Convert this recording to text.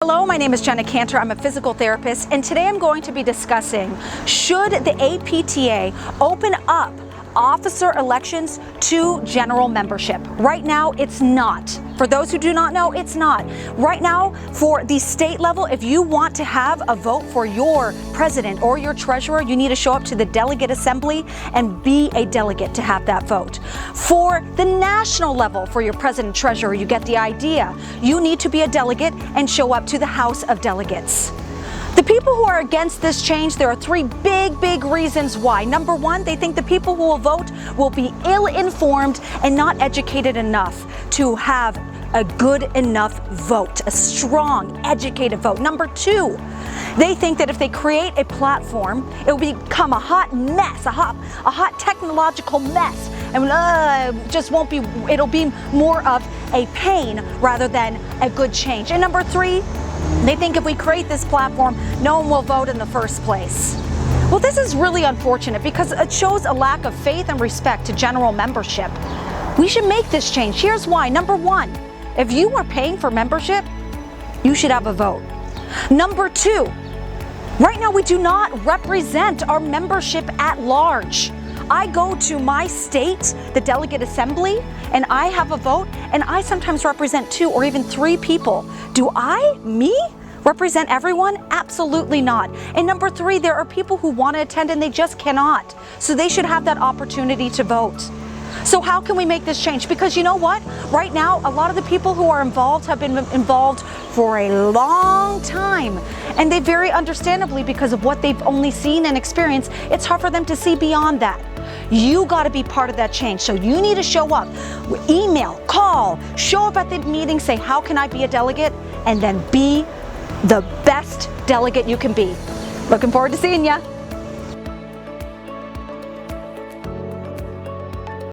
Hello, my name is Jenna Kantor. I'm a physical therapist, and today I'm going to be discussing, should the APTA open up officer elections to general membership? Right now, it's not. For those who do not know, it's not. Right now, for the state level, if you want to have a vote for your president or your treasurer, you need to show up to the delegate assembly and be a delegate to have that vote. For the national level, for your president treasurer, you get the idea. You need to be a delegate and show up to the House of Delegates. The people who are against this change, there are three big reasons why. Number one, they think the people who will vote will be ill-informed and not educated enough to have a good enough vote, a strong, educated vote. Number two, they think that if they create a platform, it will become a hot mess, a hot technological mess, and just won't be, it'll be more of a pain rather than a good change. And number three, they think if we create this platform, no one will vote in the first place. Well, this is really unfortunate because it shows a lack of faith and respect to general membership. We should make this change. Here's why. Number one, if you are paying for membership, you should have a vote. Number two, right now we do not represent our membership at large. I go to my state, the delegate assembly, and I have a vote, and I sometimes represent 2 or even 3 people. Do me, represent everyone? Absolutely not. And number 3, there are people who want to attend and they just cannot. So they should have that opportunity to vote. So how can we make this change? Because you know what? Right now, a lot of the people who are involved have been involved for a long time. And they very understandably, because of what they've only seen and experienced, it's hard for them to see beyond that. You got to be part of that change. So you need to show up, email, call, show up at the meeting, say, how can I be a delegate? And then be the best delegate you can be. Looking forward to seeing ya.